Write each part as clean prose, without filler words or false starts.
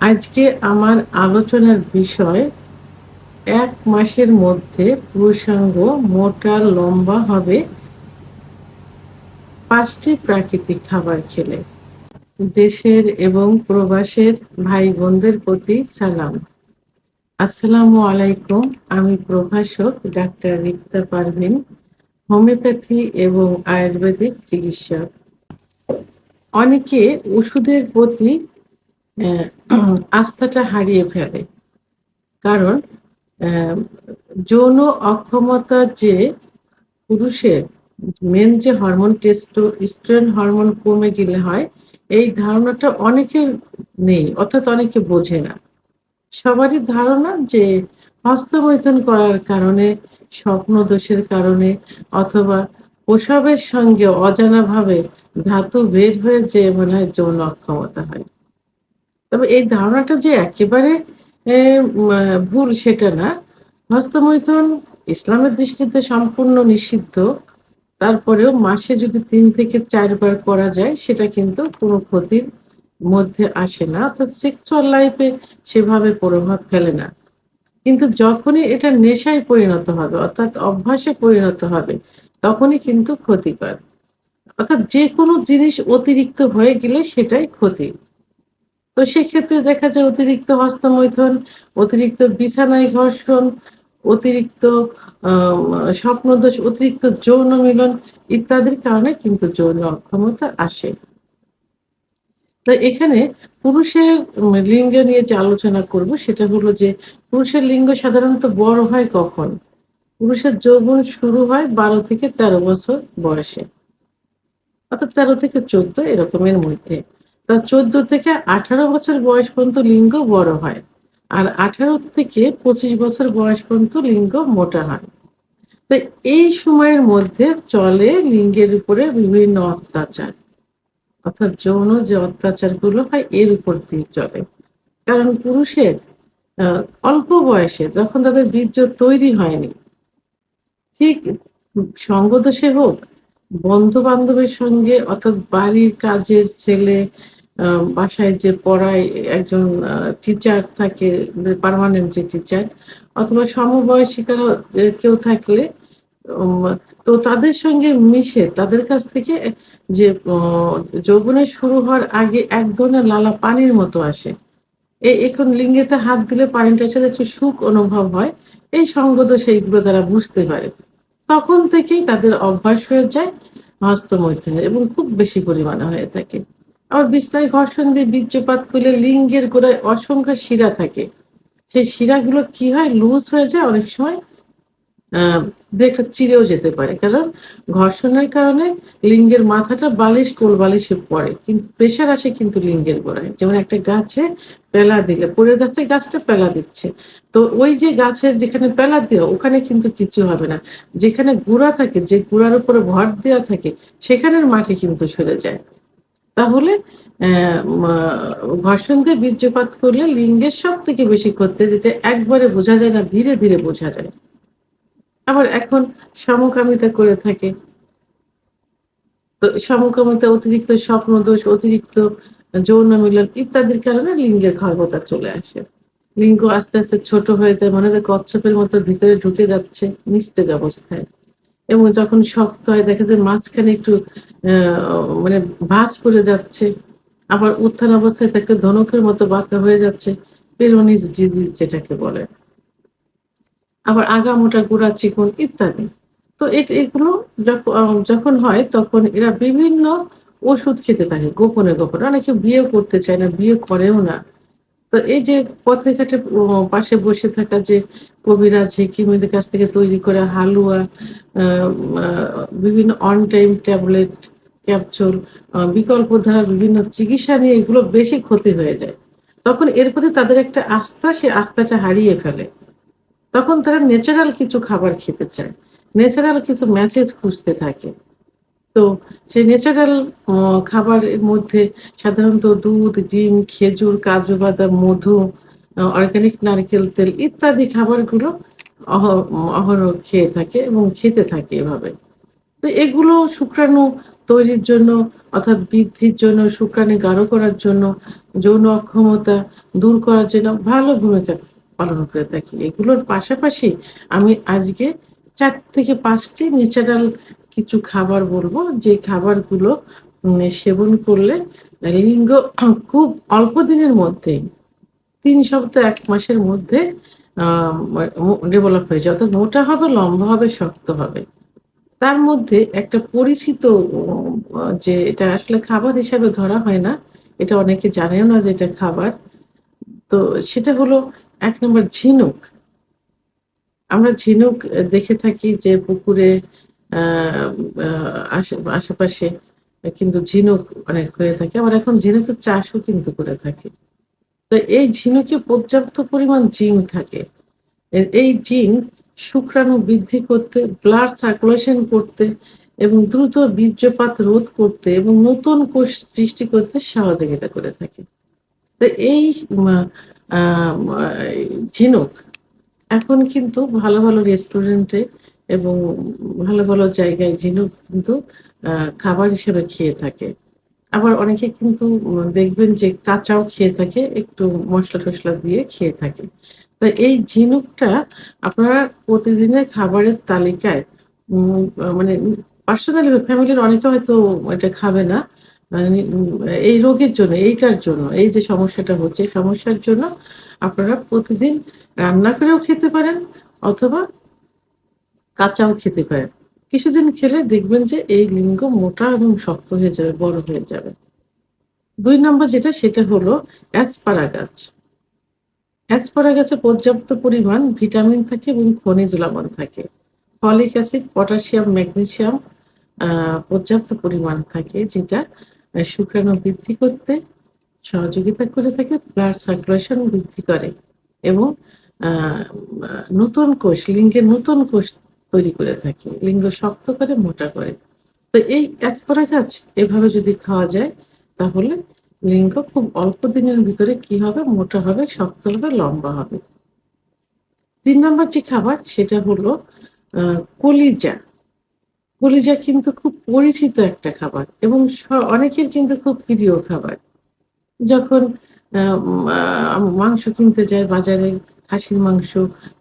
আজকে আমার আলোচনার বিষয় ১ মাসের মধ্যে পুরুষাঙ্গ মোটা লম্বা হবে ৫ টি প্রাকৃতিক খাবার খেলে। দেশের এবং প্রবাসের ভাই-বোনদের প্রতি সালাম। আসসালামু আলাইকুম। আমি প্রভাষক ডাক্তার রিক্তা পারভীন, হোমিওপ্যাথি এবং আয়ুর্বেদিক চিকিৎসক। অনেকে ওষুধের প্রতি অ্যা আস্থাটা হারিয়ে ফেলে। কারণ অ্যা যৌন অক্ষমতার যে পুরুষের মেন যে হরমোন টেস্টোস্টেরন হরমোন কমে গেলে হয়, এই ধারণাটা অনেকের নেই, অর্থাৎ অনেকে বোঝে না। সবারই ধারণা যে হস্তমৈথুন করার কারণে, স্বপ্নদোষের কারণে অথবা প্রসবের সঙ্গে অজানাভাবে ধাতু বের হয়ে যেয়ে মনে হয় যৌন অক্ষমতা হয়। তবে এই ধারণাটা যে একেবারে এ মা ভুল সেটা না। হস্তমৈথুন ইসলামের দৃষ্টিতে সম্পূর্ণ নিষিদ্ধ। তারপরেও মাসে যদি ৩ থেকে ৪ বার করা যায় সেটা কিন্তু কোনো ক্ষতির মধ্যে আসে না। অর্থাৎ সেক্সুয়াল লাইফ এ সেভাবে প্রভাব ফেলে না। কিন্তু যখনই এটা নেশায় পরিণত হবে অর্থাৎ অভ্যাসে পরিণত হবে তখনই কিন্তু ক্ষতিকর। অর্থাৎ যেকোনো জিনিস অতিরিক্ত হয়ে গেলে সেটাই ক্ষতি। তো সেক্ষেত্রে দেখা যায় অতিরিক্ত হস্তমৈথুন, অতিরিক্ত বিছানায় ঘর্ষণ, অতিরিক্ত আ স্বপ্নদোষ, অতিরিক্ত যৌন মিলন ইত্যাদির কারণে কিন্তু যৌন অক্ষমতা আসে। তো এখানে পুরুষের লিঙ্গ নিয়ে যে আলোচনা করব সেটা হলো যে পুরুষের লিঙ্গ সাধারণত বড় হয় কখন? পুরুষের যৌবন শুরু হয় ১২ থেকে ১৩ বছর বয়সে। অর্থাৎ ১৩ থেকে ১৪ এরকমের মধ্যে। তা ১৪ থেকে ১৮ বছর বয়স পর্যন্ত লিঙ্গ বড় হয়। আর ১৮ থেকে ২৫ বছর বয়স পর্যন্ত লিঙ্গ মোটা হয়। তো এই সময়ের মধ্যে চলে লিঙ্গের উপরে বিভিন্ন অত্যাচার। অর্থাৎ যৌন যে অত্যাচারগুলো হয় এর উপর দিয়ে চলে। কারণ পুরুষের আ অল্প বয়সে যখন তাদের বীর্য তৈরি হয়নি ঠিক সঙ্গদোষে হোক, বন্ধু-বান্ধবের সঙ্গে অর্থাৎ বাড়ির কাজের ছেলে, আ বাসায় যে পড়ায় একজন টিচার থাকে, পার্মানেন্ট যে টিচার অথবা সমবয়সিকারা যে কেউ থাকলে উম তো তাদের সঙ্গে মিশে তাদের কাছ থেকে যে যৌবনের শুরু হওয়ার আগে এক ধরনের লালা পানির মতো আসে। এখন লিঙ্গেতে হাত দিলে পানিটার সাথে একটু সুখ অনুভব হয়। এই সঙ্গদোষ এইগুলো তারা বুঝতে পারে। তখন থেকেই তাদের অভ্যাস হয়ে যায় হস্তমৈথুনের এবং খুব বেশি পরিমাণে হয়ে থাকে। আবার বিছনায় ঘর্ষণ দিয়ে বীর্যপাত করলে লিঙ্গের গোড়ায় অসংখ্য শিরা থাকে। সেই শিরাগুলো কি হয়? লুজ হয়ে যায় অনেক সময় আ ২-১ টা চিরেও যেতে পারে। কারণ ঘর্ষণের কারণে লিঙ্গের মাথাটা বালিশ, কোল বালিশে পড়ে। কিন্তু প্রেশার আসে কিন্তু লিঙ্গের গোড়ায়। যেমন একটা গাছে পেলা দিলে পড়ে যাচ্ছে গাছটা পেলা দিচ্ছে। তো ওই যে গাছের যেখানে পেলা দেওয়া ওখানে কিন্তু কিছু হবে না। যেখানে গুড়া থাকে, যে গুড়ার উপরে ভর দেওয়া থাকে সেখানের মাটি কিন্তু সরে যায়। তাহলে অ্যা মা ঘর্ষণ দিয়ে বীর্যপাত করলে লিঙ্গের সবথেকে বেশি ক্ষতি হয় যেটা একবারে বোঝা যায় না, ধীরে, ধীরে বোঝা যায়। আবার এখন সমকামিতা করে থাকে। তো সমকামিতা অতিরিক্ত স্বপ্নদোষ, অতিরিক্ত যৌন মিলন ইত্যাদির কারণে লিঙ্গের ক্ষমতা চলে আসে। লিঙ্গ আস্তে, আস্তে ছোট হয়ে যায়। মনে হয় কচ্ছপের মতো ভিতরে ঢুকে যাচ্ছে নিস্তেজ অবস্থায়। এবং যখন শক্ত হয় দেখা যায় মাঝখানে একটু অ্যা মানে ভাঁজ পড়ে যাচ্ছে। আবার উত্থান অবস্থায় থাকে ধনুকের মতো বাঁকা হয়ে যাচ্ছে। পেরোনিস ডিজিজ যেটাকে বলে। আবার আগামোটা, গোড়া চিকন ইত্যাদি। তো এগুলো যখন হয় তখন এরা বিভিন্ন ওষুধ খেতে থাকে গোপনে, গোপনে। অনেকে বিয়েও করতে চায় না, বিয়ে করেও না। তো এই যে পথে ঘাটে পাশে বসে থাকা যে কবিরাজ, হেকিমদের কাছ থেকে তৈরি করা হালুয়া, আ আ বিভিন্ন অন টাইম ট্যাবলেট, ক্যাপসুল, বিকল্প ধারা বিভিন্ন চিকিৎসা নিয়ে এগুলো বেশি ক্ষতি হয়ে যায়। তখন এর প্রতি তাদের একটা আস্থা, সে আস্থাটা হারিয়ে ফেলে। তখন তারা ন্যাচারাল কিছু খাবার খেতে চায়। ন্যাচারাল কিছু মেসেজ খুঁজতে থাকে। তো সেই ন্যাচারাল অ খাবারের মধ্যে সাধারণত দুধ, ডিম, খেজুর, কাজু বাদাম, মধু, অর্গানিক নারকেল তেল ইত্যাদি খাবারগুলো অহরহ খেয়ে থাকে এবং খেতে থাকে এভাবে। তো এগুলো শুক্রাণু তৈরির জন্য অর্থাৎ বৃদ্ধির জন্য, শুক্রাণু গাঢ় করার জন্য, যৌন অক্ষমতা দূর করার জন্য ভালো ভূমিকা পালন করে থাকি। এগুলোর পাশাপাশি আমি আজকে ৪ থেকে ৫ টি ন্যাচারাল কিছু খাবার বলবো, যে খাবারগুলো সেবন করলে লিঙ্গ খুব অল্প দিনের মধ্যেই ৩ সপ্তাহ ১ মাসের মধ্যে আ ডেভেলপ হয়ে যায়। অর্থাৎ মোটা হবে, লম্বা হবে, শক্ত হবে। তার মধ্যে একটা পরিচিত যে এটা আসলে খাবার হিসাবে ধরা হয় না। এটা অনেকে জানেও না যে এটা খাবার। তো সেটা হলো ১ নম্বর ঝিনুক। আমরা ঝিনুক দেখে থাকি যে পুকুরে আ আ আশেপাশে কিন্তু ঝিনুক অনেক হয়ে থাকে। আবার এখন ঝিনুকের চাষও কিন্তু করে থাকে। তো এই ঝিনুকে পর্যাপ্ত পরিমাণ জিঙ্ক থাকে। এই জিঙ্ক শুক্রাণু বৃদ্ধি করতে, ব্লাড সার্কুলেশন করতে এবং দ্রুত বীর্যপাত রোধ করতে এবং নতুন কোষ সৃষ্টি করতে সহযোগিতা করে থাকে। তো এই মা আ মা ঝিনুক এখন কিন্তু ভালো, ভালো রেস্টুরেন্টে এবং ভালো, ভালো জায়গায় ঝিনুক কিন্তু আ খাবার হিসেবে খেয়ে থাকে। আবার অনেকে কিন্তু দেখবেন যে কাঁচাও খেয়ে থাকে, একটু মসলা-টসলা দিয়ে খেয়ে থাকে। তো এই ঝিনুকটা আপনারা প্রতিদিনের খাবারের তালিকায় মানে পার্সোনালি ফ্যামিলির অনেকে হয়তো এটা খাবে না। মানে এই রোগের জন্য, এইটার জন্য, এই যে সমস্যাটা হচ্ছে, এই সমস্যার জন্য আপনারা প্রতিদিন রান্না করেও খেতে পারেন অথবা কাঁচাও খেতে পারেন। কিছুদিন খেলে দেখবেন যে এই লিঙ্গ মোটা এবং শক্ত হয়ে যাবে, বড় হয়ে যাবে। ২ নম্বর যেটা সেটা হলো অ্যাসপারাগাস। অ্যাসপারাগাসে পর্যাপ্ত পরিমাণ ভিটামিন থাকে এবং খনিজ লবণ থাকে। ফলিক অ্যাসিড, পটাশিয়াম, ম্যাগনেসিয়াম আ পর্যাপ্ত পরিমাণ থাকে, যেটা শুক্রাণু বৃদ্ধি করতে সহযোগিতা করে থাকে, ব্লাড সার্কুলেশন বৃদ্ধি করে এবং আ আ নতুন কোষ, লিঙ্গের নতুন কোষ তৈরি করে থাকে। লিঙ্গ শক্ত করে, মোটা করে। তো এই অ্যাসপারাগাস এভাবে যদি খাওয়া যায় তাহলে লিঙ্গ খুব অল্প দিনের ভিতরে কি হবে? মোটা হবে, শক্ত হবে, লম্বা হবে। ৩ নম্বর যে খাবার সেটা হলো আ কলিজা। কলিজা কিন্তু খুব পরিচিত একটা খাবার এবং অনেকের কিন্তু খুব প্রিয় খাবার। যখন আ মাংস কিনতে যায় বাজারে, খাসির মাংস,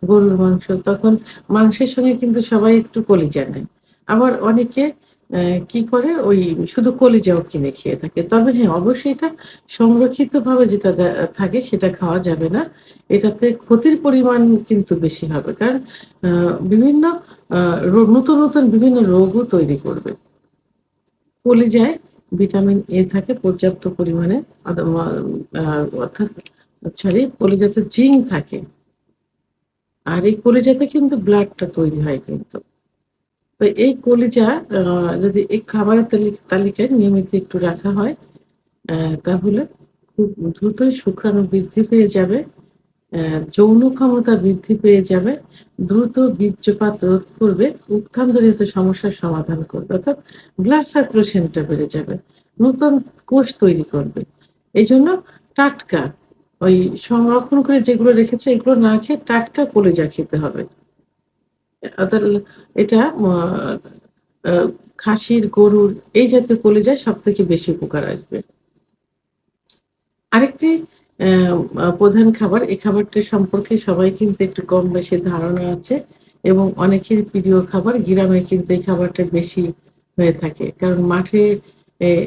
গরুর মাংস, তখন মাংসের সঙ্গে কিন্তু সবাই একটু কলিজা নেয়। আবার অনেকে কি করে ওই শুধু কলিজাও কিনে খেয়ে থাকে। তবে হ্যাঁ, অবশ্যই এটা সংরক্ষিতভাবে যেটা থাকে সেটা খাওয়া যাবে না। এটাতে ক্ষতির পরিমাণ কিন্তু বেশি হবে। কারণ আ বিভিন্ন আ নতুন, নতুন বিভিন্ন রোগও তৈরি করবে। কলিজায় ভিটামিন এ থাকে পর্যাপ্ত পরিমাণে। অথবা আ অর্থাৎ কলিজাতে জিঙ্ক থাকে। আর এই কলিজাতে কিন্তু ব্লাডটা তৈরি হয় কিন্তু। তো এই কলিজা আ যদি এই খাবারের তালিকায় নিয়মিত একটু রাখা হয়, তাহলে খুব দ্রুতই শুক্রাণু বৃদ্ধি পেয়ে যাবে। যৌন ক্ষমতা বৃদ্ধি পেয়ে যাবে, দ্রুত বীর্যপাত রোধ করবে, উত্থানজনিত সমস্যার সমাধান করবে। অর্থাৎ ব্লাড সার্কুলেশনটা বেড়ে যাবে। নতুন কোষ তৈরি করবে। এজন্য টাটকা ওই সংরক্ষণ করে যেগুলো রেখেছে এগুলো না খেয়ে টাটকা কলিজা খেতে হবে। অর্থাৎ এটা আ খাসির, গরুর এই জাতীয় কলিজায় সবথেকে বেশি উপকার আসবে। আরেকটি অ্যা প্রধান খাবার, এই খাবারটি সম্পর্কে সবাই কিন্তু একটু কম বেশি ধারণা আছে এবং অনেকের প্রিয় খাবার। গ্রামে কিন্তু এই খাবারটা বেশি হয়ে থাকে। কারণ মাঠে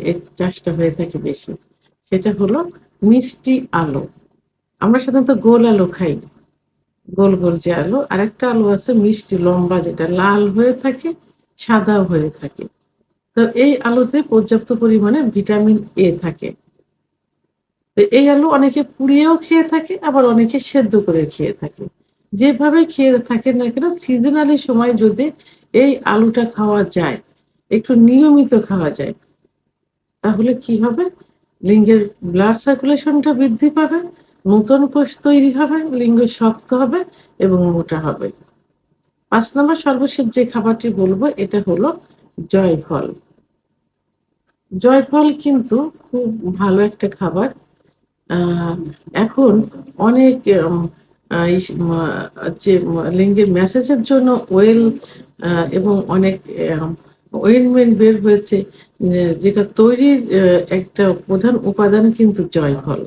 এর চাষটা হয়ে থাকে বেশি। সেটা হলো মিষ্টি আলু। আমরা সাধারণত গোল আলু খাই। গোল, গোল যে আলু। আরেকটা আলু আছে মিষ্টি লম্বা, যেটা লাল হয়ে থাকে, সাদাও হয়ে থাকে। তো এই আলুতে পর্যাপ্ত পরিমাণে ভিটামিন এ থাকে। তো এই আলু অনেকে পুড়িয়েও খেয়ে থাকে, আবার অনেকে সেদ্ধ করে খেয়ে থাকে। যেভাবে খেয়ে থাকেন না কেন, সিজনালি সময় যদি এই আলুটা খাওয়া যায়, একটু নিয়মিত খাওয়া যায়, তাহলে কি হবে? লিঙ্গের ব্লাড সার্কুলেশনটা বৃদ্ধি পাবে, নতুন কোষ তৈরি হবে, লিঙ্গ শক্ত হবে এবং মোটা হবে। ৫ নম্বর সর্বশেষ যে খাবারটি বলব এটা হলো জয়ফল। জয়ফল কিন্তু খুব ভালো একটা খাবার। আ এখন অনেক এম আ ইস মা যে লিঙ্গের মেসেজের জন্য ওয়েল এবং অনেক অয়েনমেন্ট বের হয়েছে, যেটা তৈরির একটা প্রধান উপাদান কিন্তু জয়ফল।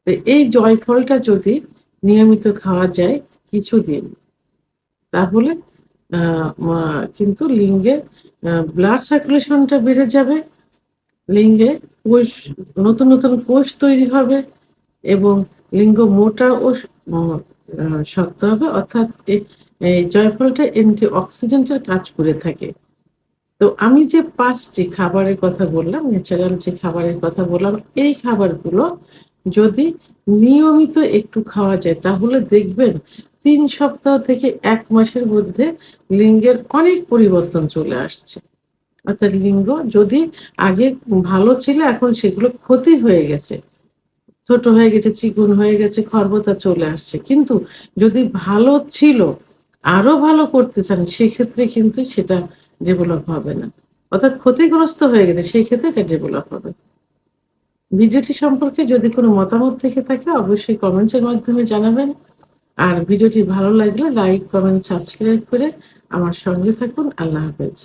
তো এই জয়ফলটা যদি নিয়মিত খাওয়া যায় কিছুদিন, তাহলে কিন্তু লিঙ্গের ব্লাড সার্কুলেশনটা বেড়ে যাবে, লিঙ্গে কোষ, নতুন নতুন কোষ তৈরি হবে এবং লিঙ্গ মোটা ও শক্ত হবে। অর্থাৎ এই জয়ফলটা অ্যান্টিঅক্সিডেন্টের কাজ করে থাকে। তো আমি যে ৫ টি খাবারের কথা বললাম, ন্যাচারাল যে খাবারের কথা বললাম, এই খাবারগুলো যদি নিয়মিত একটু খাওয়া যায় তাহলে দেখবেন ৩ সপ্তাহ থেকে ১ মাসের মধ্যে লিঙ্গের অনেক পরিবর্তন চলে আসছে। অর্থাৎ লিঙ্গ যদি আগে ভালো ছিল, এখন সেগুলো ক্ষতি হয়ে গেছে। ছোট হয়ে গেছে, চিকন হয়ে গেছে, খর্বতা চলে আসছে। কিন্তু যদি ভালো ছিল, আরো ভালো করতে চান, সেক্ষেত্রে কিন্তু সেটা ডেভেলপ হবে না। অর্থাৎ ক্ষতিগ্রস্ত হয়ে গেছে, সেক্ষেত্রে এটা ডেভেলপ হবে। ভিডিওটি সম্পর্কে যদি কোনো মতামত থেকে থাকে অবশ্যই কমেন্টস এর মাধ্যমে জানাবেন। আর ভিডিওটি ভালো লাগলে লাইক, কমেন্ট, সাবস্ক্রাইব করে আমার সঙ্গে থাকুন। আল্লাহ হাফেজ।